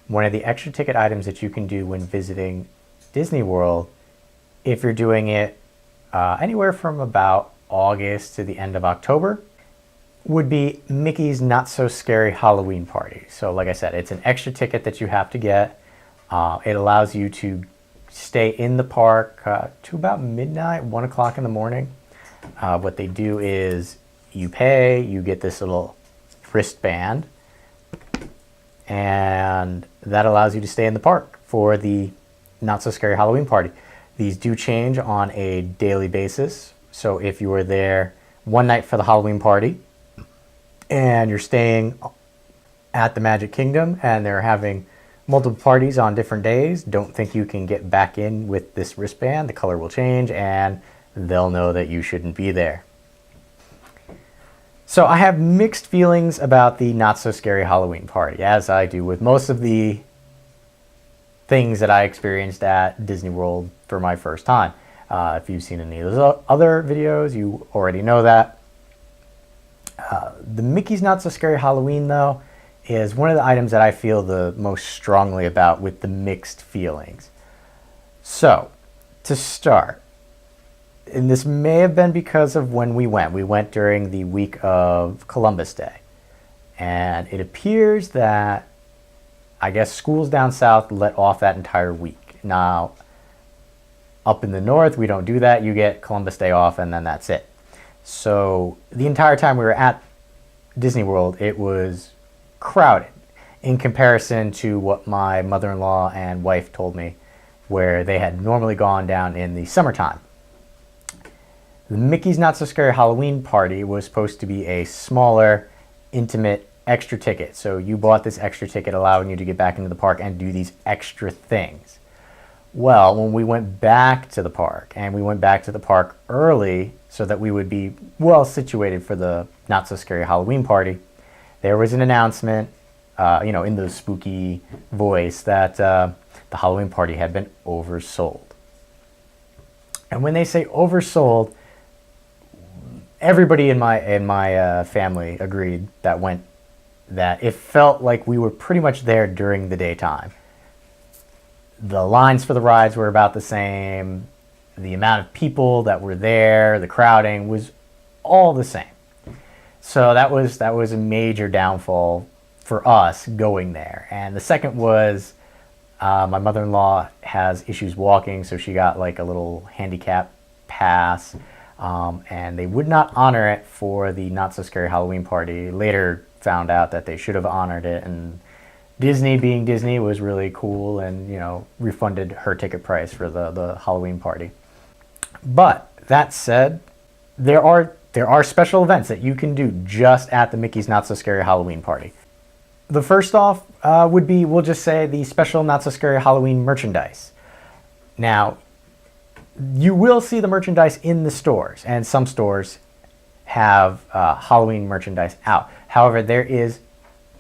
one of the extra ticket items that you can do when visiting Disney World, if you're doing it anywhere from about August to the end of October, would be Mickey's Not So Scary Halloween Party. So like I said, it's an extra ticket that you have to get. It allows you to stay in the park to about midnight, 1 o'clock in the morning. What they do is you pay, you get this little wristband, and that allows you to stay in the park for the Not So Scary Halloween Party. These do change on a daily basis. So if you were there one night for the Halloween party and you're staying at the Magic Kingdom and they're having multiple parties on different days, don't think you can get back in with this wristband. The color will change and they'll know that you shouldn't be there. So I have mixed feelings about the Not So Scary Halloween Party, as I do with most of the things that I experienced at Disney World for my first time. If you've seen any of those other videos, you already know that. The Mickey's Not So Scary Halloween, though, is one of the items that I feel the most strongly about with the mixed feelings. So, to start, and this may have been because of when we went. We went during the week of Columbus Day. And it appears that, I guess, schools down south let off that entire week. Now, up in the north, we don't do that. You get Columbus Day off and then that's it. So the entire time we were at Disney World, it was crowded in comparison to what my mother-in-law and wife told me, where they had normally gone down in the summertime. The Mickey's Not So Scary Halloween Party was supposed to be a smaller, intimate, extra ticket. So you bought this extra ticket allowing you to get back into the park and do these extra things. Well, when we went back to the park, and we went back to the park early so that we would be well situated for the Not So Scary Halloween Party, there was an announcement, in the spooky voice that the Halloween party had been oversold. And when they say oversold, everybody in my family agreed that it felt like we were pretty much there during the daytime. The lines for the rides were about the same. The amount of people that were there, the crowding was all the same. So that was a major downfall for us going there. And the second was my mother-in-law has issues walking, so she got like a little handicap pass. And they would not honor it for the Not So Scary Halloween Party. Later found out that they should have honored it, and Disney, being Disney, was really cool and, refunded her ticket price for the Halloween party. But that said, there are special events that you can do just at the Mickey's Not So Scary Halloween Party. The first off would be, we'll just say, the special Not So Scary Halloween merchandise. Now, you will see the merchandise in the stores, and some stores have Halloween merchandise out. However, there is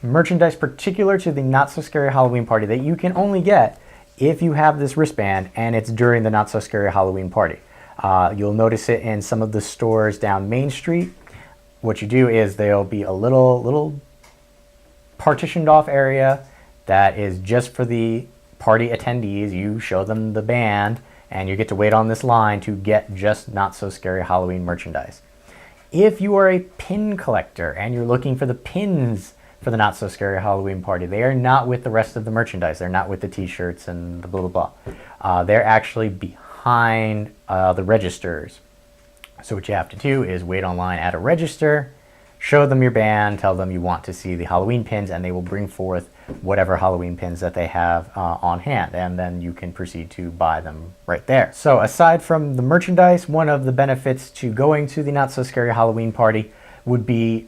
merchandise particular to the Not So Scary Halloween Party that you can only get if you have this wristband and it's during the Not So Scary Halloween Party. You'll notice it in some of the stores down Main Street. What you do is there'll be a little partitioned off area that is just for the party attendees. You show them the band and you get to wait on this line to get just Not So Scary Halloween merchandise. If you are a pin collector and you're looking for the pins for the Not So Scary Halloween Party, they are not with the rest of the merchandise. They're not with the t-shirts and the blah, blah, blah. They're actually behind the registers. So what you have to do is wait online at a register, show them your band, tell them you want to see the Halloween pins, and they will bring forth whatever Halloween pins that they have on hand, and then you can proceed to buy them right there. So aside from the merchandise, one of the benefits to going to the Not So Scary Halloween Party would be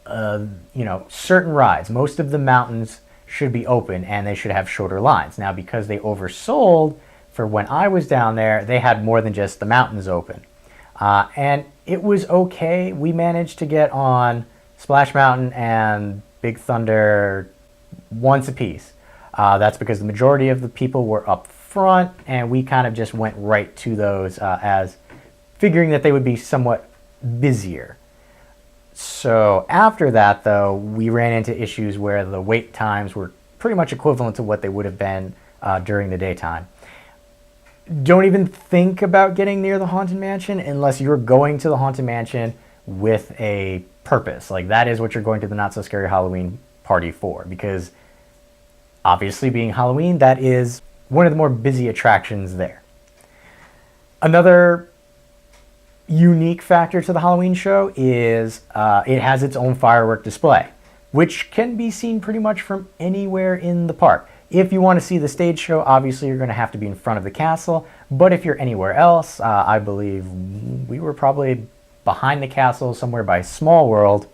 certain rides. Most of the mountains should be open and they should have shorter lines. Now, because they oversold, for when I was down there, they had more than just the mountains open. And it was okay. We managed to get on Splash Mountain and Big Thunder once apiece. That's because the majority of the people were up front, and we kind of just went right to those as figuring that they would be somewhat busier. So after that, though, we ran into issues where the wait times were pretty much equivalent to what they would have been during the daytime. Don't even think about getting near the Haunted Mansion unless you're going to the Haunted Mansion with a purpose. Like, that is what you're going to the Not So Scary Halloween party for, because obviously, being Halloween, that is one of the more busy attractions there. Another unique factor to the Halloween show is it has its own firework display, which can be seen pretty much from anywhere in the park. If you want to see the stage show, obviously you're going to have to be in front of the castle, but if you're anywhere else, I believe we were probably behind the castle somewhere by Small World,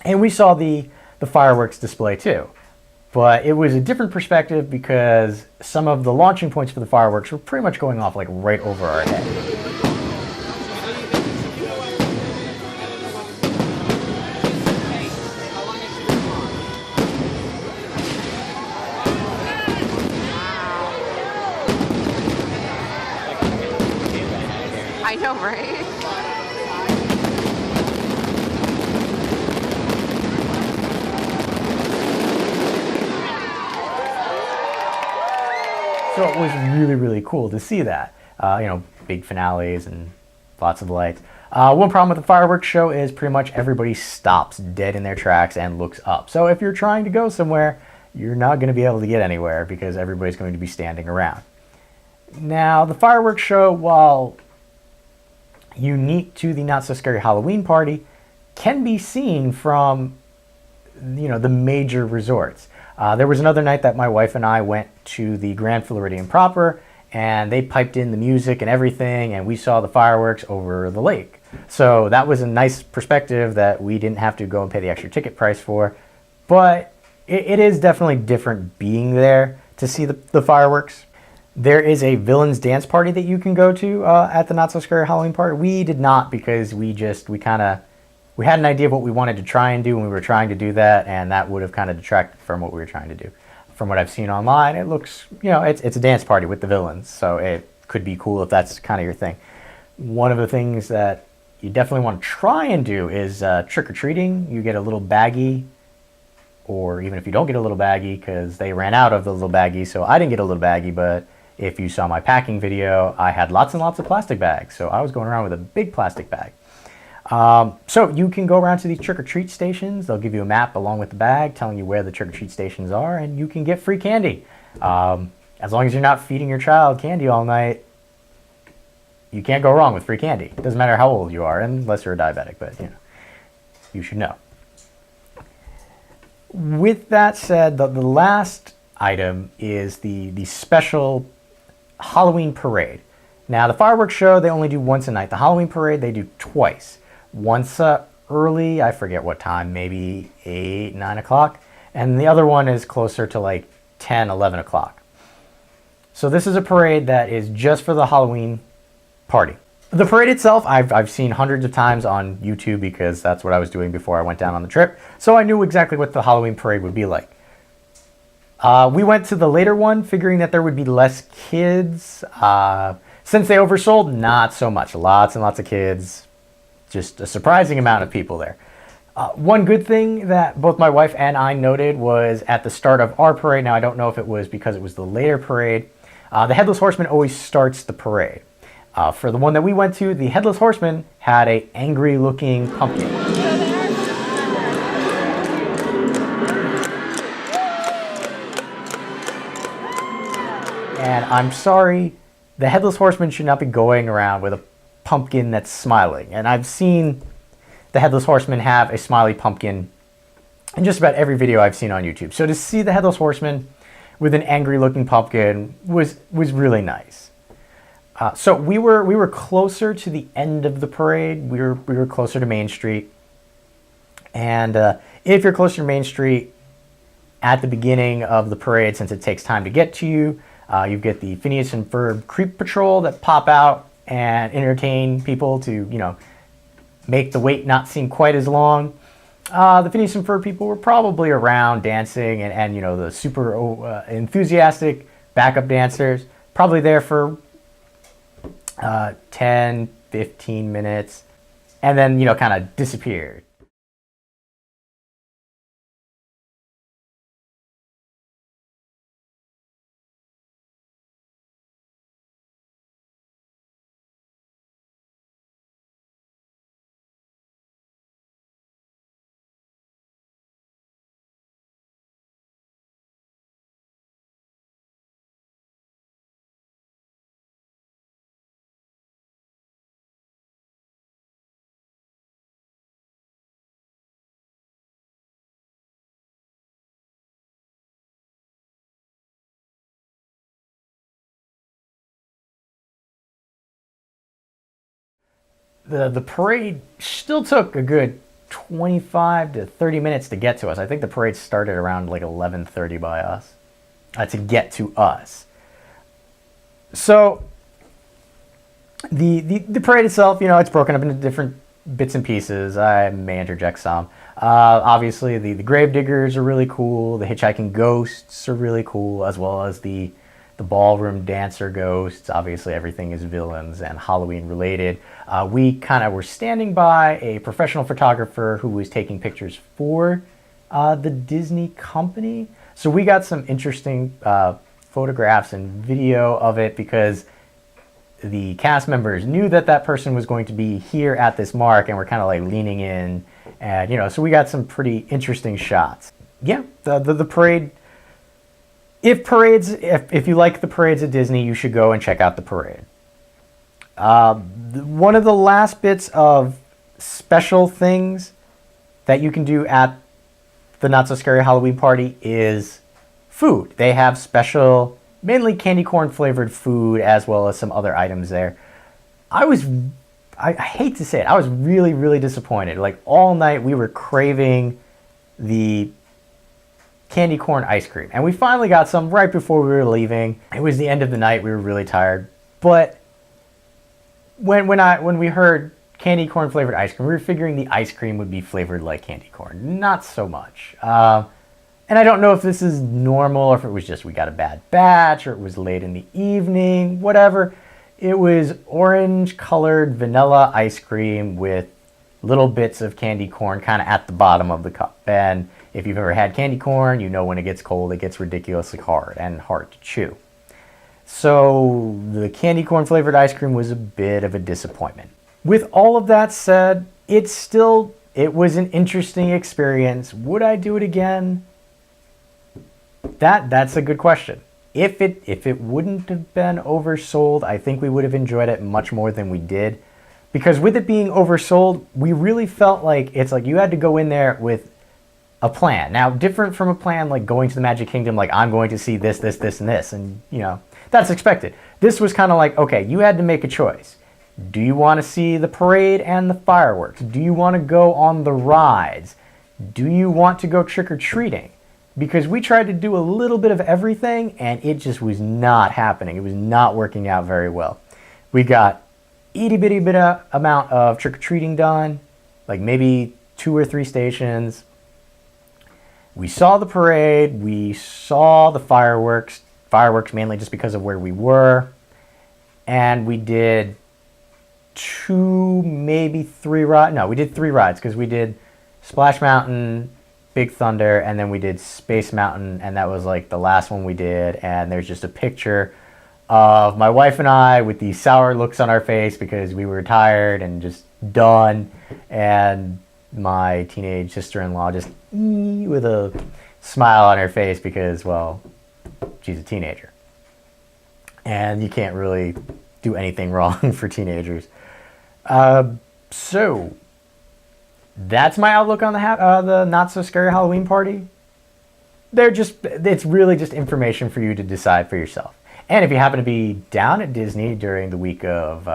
and we saw the fireworks display too. But it was a different perspective because some of the launching points for the fireworks were pretty much going off like right over our head. I know, right? So it was really, really cool to see that. Big finales and lots of lights. One problem with the fireworks show is pretty much everybody stops dead in their tracks and looks up. So if you're trying to go somewhere, you're not going to be able to get anywhere because everybody's going to be standing around. Now, the fireworks show, while unique to the Not So Scary Halloween party, can be seen from the major resorts. There was another night that my wife and I went to the Grand Floridian proper, and they piped in the music and everything, and we saw the fireworks over the lake. So that was a nice perspective that we didn't have to go and pay the extra ticket price for. But it is definitely different being there to see the fireworks. There is a villains dance party that you can go to at the Not So Scary Halloween party. We did not, because we had an idea of what we wanted to try and do when we were trying to do that, and that would have kind of detracted from what we were trying to do. From what I've seen online, it looks, it's a dance party with the villains, so it could be cool if that's kind of your thing. One of the things that you definitely want to try and do is trick-or-treating. You get a little baggie, or even if you don't get a little baggie, because they ran out of the little baggie, so I didn't get a little baggie, but if you saw my packing video, I had lots and lots of plastic bags, so I was going around with a big plastic bag. So you can go around to these trick-or-treat stations. They'll give you a map along with the bag telling you where the trick-or-treat stations are, and you can get free candy. As long as you're not feeding your child candy all night, you can't go wrong with free candy. It doesn't matter how old you are, unless you're a diabetic, but you should know. With that said, the last item is the special Halloween parade. Now, the fireworks show, they only do once a night. The Halloween parade, they do twice. Once early, I forget what time, maybe 8, 9 o'clock. And the other one is closer to like 10, 11 o'clock. So this is a parade that is just for the Halloween party. The parade itself, I've seen hundreds of times on YouTube because that's what I was doing before I went down on the trip. So I knew exactly what the Halloween parade would be like. We went to the later one figuring that there would be less kids. Since they oversold, not so much. Lots and lots of kids. Just a surprising amount of people there. One good thing that both my wife and I noted was at the start of our parade, now I don't know if it was because it was the later parade, the Headless Horseman always starts the parade. For the one that we went to, the Headless Horseman had an angry looking pumpkin. And I'm sorry, the Headless Horseman should not be going around with a pumpkin that's smiling. And I've seen the Headless Horseman have a smiley pumpkin in just about every video I've seen on YouTube. So to see the Headless Horseman with an angry looking pumpkin was really nice. So we were closer to the end of the parade. We were closer to Main Street. And if you're closer to Main Street at the beginning of the parade, since it takes time to get to you, you get the Phineas and Ferb Creep Patrol that pop out and entertain people to, make the wait not seem quite as long. The Phineas and Ferb people were probably around dancing and the super enthusiastic backup dancers, probably there for 10, 15 minutes, and then, kind of disappeared. The parade still took a good 25 to 30 minutes to get to us. I think the parade started around like 11:30 by us to get to us. So the parade itself, you know, it's broken up into different bits and pieces. I may interject some. Obviously, the grave diggers are really cool. The hitchhiking ghosts are really cool, as well as the ballroom dancer ghosts. Obviously, everything is villains and Halloween related. We kind of were standing by a professional photographer who was taking pictures for the Disney company. So we got some interesting photographs and video of it because the cast members knew that that person was going to be here at this mark, and we're kind of like leaning in, and you know, so we got some pretty interesting shots. Yeah, the parade. If you like the parades at Disney, you should go and check out the parade. One of the last bits of special things that you can do at the Not So Scary Halloween Party is food. They have special, mainly candy corn flavored food, as well as some other items there. I hate to say it, I was really, really disappointed. Like all night we were craving the candy corn ice cream, and we finally got some right before we were leaving. It was the end of the night, we were really tired, but when we heard candy corn flavored ice cream, we were figuring the ice cream would be flavored like candy corn. Not so much. And I don't know if this is normal or if it was just we got a bad batch or it was late in the evening, whatever. It was orange colored vanilla ice cream with little bits of candy corn kind of at the bottom of the cup. And if you've ever had candy corn, you know when it gets cold, it gets ridiculously hard and hard to chew. So the candy corn flavored ice cream was a bit of a disappointment. With all of that said, it was an interesting experience. Would I do it again? That's a good question. If it wouldn't have been oversold, I think we would have enjoyed it much more than we did. Because with it being oversold, we really felt like it's like you had to go in there with a plan. Now, different from a plan like going to the Magic Kingdom, like I'm going to see this, this, this, and this, and you know, that's expected. This was kind of like, okay, you had to make a choice. Do you want to see the parade and the fireworks? Do you want to go on the rides? Do you want to go trick-or-treating? Because we tried to do a little bit of everything, and it just was not happening. It was not working out very well. We got itty-bitty bit amount of trick-or-treating done, like maybe 2 or 3 stations. We saw the parade, we saw the fireworks mainly just because of where we were, and we did 2, maybe 3 rides. No, we did 3 rides because we did Splash Mountain, Big Thunder, and then we did Space Mountain, and that was like the last one we did. And there's just a picture of my wife and I with these sour looks on our face because we were tired and just done, and my teenage sister-in-law just with a smile on her face because, well, she's a teenager and you can't really do anything wrong for teenagers. So that's my outlook on the Not So Scary Halloween Party. It's really just information for you to decide for yourself. And if you happen to be down at Disney during the week of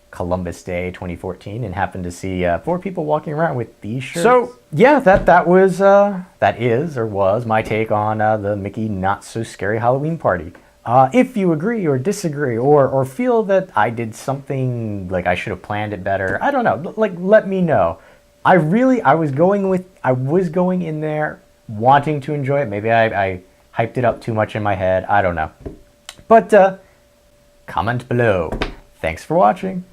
Columbus Day 2014 and happen to see 4 people walking around with these shirts. So yeah, that was my take on the Mickey Not So Scary Halloween Party. If you agree or disagree or feel that I did something like I should have planned it better, I don't know, like let me know. I was going in there wanting to enjoy it. Maybe I hyped it up too much in my head. I don't know. But comment below. Thanks for watching.